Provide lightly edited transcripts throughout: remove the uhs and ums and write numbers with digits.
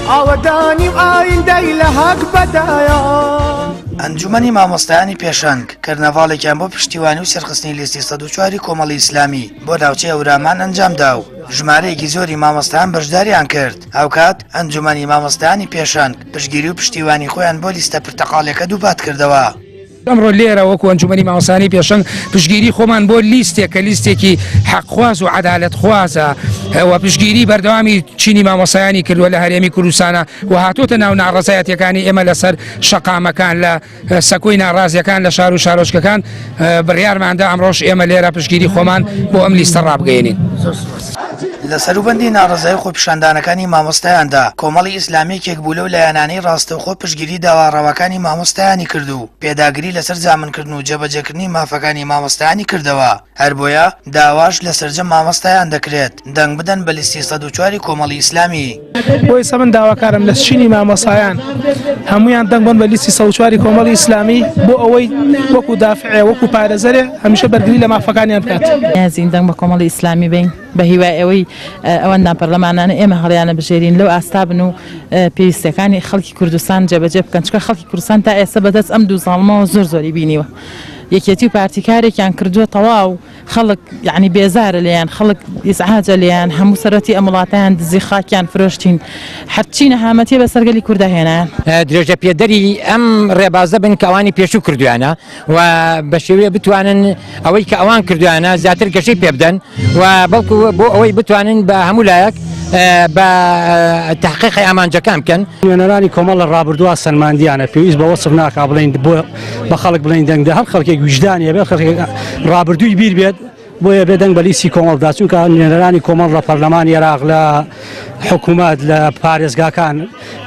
ئاوەدانی و ئایندەی لە هەک بەدایە. ئەنجومەنی مامۆستایانی پێشەنگ کەرنەڤاڵێکیان بۆ پشتیوانی و سەرخستنی لیستی 104 کۆمەڵی ئیسلامی بۆ ناوچەی ئەورامان ئەنجامدا و ژمارەیەکی زۆری مامۆستایان بەشداریان کرد. ئەو کات ئەنجومەنی مامۆستایانی پێشەنگ پشتگیری و پشتیوانی خۆیان بۆ لیستە پرتەقاڵەکە دووبات کردەوە. ئەمڕۆ لێرە وەکو ئەنجومەنی مامۆستایانی پێشەنگ پشتگیری خۆمان بۆ لیستێک کە لیستێکی حەقخواز و عەدالەتخوازە و پشتگیری بەردەوامی چینی مامۆستایانی کردووە لە هەرێمی کوردستانە و هاتوۆتە ناو ناڕەزایەتیەکانی ئێمە لەسەر شەقامەکان لە سەکۆی ناڕازیەکان لە شار و شارۆچکەکان. بڕیارماندا ئەمڕۆژ ئێمە لێرە پشتگیری خۆمان بۆ ئەم لیستە ڕابگەێنین. لە سەروبەندی ناڕزایی خۆپیشاندانەکانی مامۆستایاندا کۆمەڵی ئیسلامی کێکبوو لەو لایەنانەی ڕاستەوخۆ پشتگیری داواڕەوەکانی مامۆستایانی کردو پێداگری لەسەر زامنکردن و جێبەجێکردنی مافەکانی مامۆستایانی کردەوە. هەر بۆیە داواش لە سەرجەم مامۆستایان دەکرێت دەنگ بدەن بە لیستی 104 کۆمەڵی ئیسلامی. بۆی سەمن داواکارم لە چینی مامۆستایان هەمویان دەنگ بن بە لیستی 104 کۆمەڵی ئیسلامی بۆ ئەوەی وەکو دافعێ وەکو پارێزەرێ هەمیشە بەرگری لە مافەکانیان بکات. یازین دەنگ بە کۆمەڵی ئیسلامی بین بە هیوای ئەوەی ئەوەندان پەرلەمانانە ئێمە هەڵیانە بژێرین لەو ئاستا بن و پێویستەکانی خەڵکی کوردستان جێبەجێ بکەن چکە خەڵکی کوردستان تا ئێستا بەدەست ئەم دوو زاڵمەوە زۆری بینیوە. یەکێتی و پارتیکارێکیان کردووە تەواو خەڵک یعنی بێزارە لێیان خەڵک ئیزعاجە لێیان هەموو سەرەتی ئەم وڵاتیان دزی خاکیان فرۆشتین هەرچی نەهامەتی بە سەرگەلی کووردا هێنان. درێژە پێدەری ئەم ڕێبازە بن کە ئەوانی پێشوو کردویانە و بە شێوەیە بتوانن ئەوەی کە ئەوان کردویانە زیاتر گەشەی پێ بدەن و بەڵکو بۆ ئەوەی بتوانن بە هەموو لایەک بە تحقیقی ئامانجەکان بکەن. نوێنەرانی کۆمەڵە ڕابردووە سەرماندیانە پێویست بە وەسف ناکا بڵین بە خەڵک بڵین دەنگدا هەر خەڵکێک وجدانیە بێ خەڵک ڕابردووی بیر بێت بۆیە بێدەنگ بە لیستی کۆمەڵدا چونکە نوێنەرانی کۆمەڵ لە پەرلەمانی عێراق لە حکوومەت لە پارێزگاکان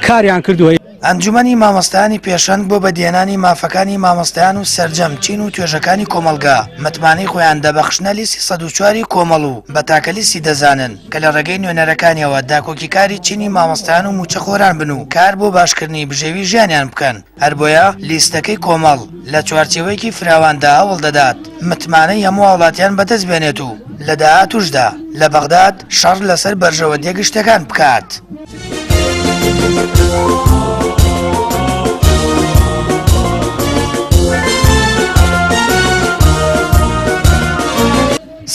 کاریان کردووە. ئەنجومەنی مامۆستایانی پێشەنگ بۆ بەدێنانی مافەکانی مامۆستایان و سەرجەم چین و توێژەکانی کۆمەلگا متمانەی خۆیان دەبەخشنە لیستی 104 کۆمەڵ و بە تاکەلیستی دەزانن کە لە ڕێگەی نوێنەرەکانیەوە داکۆکیکاری چینی مامۆستایان و موچەخۆران بن و کار بۆ باشکردنی بژێوی ژیانیان بکەن. هەر بۆیە لیستەکەی کۆمەڵ لە چوارچێوەیەکی فراواندا هەوڵ دەدات متمانەی هەموو وڵاتیان بەدەست بێنێت و لە داهاتوشدا لە بەغداد شەڕ لەسەر بەرژەوەندیە گشتەکان بکات.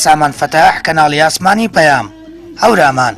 سامان فتاح کەناڵی ئاسمانی پەیام هەورامان.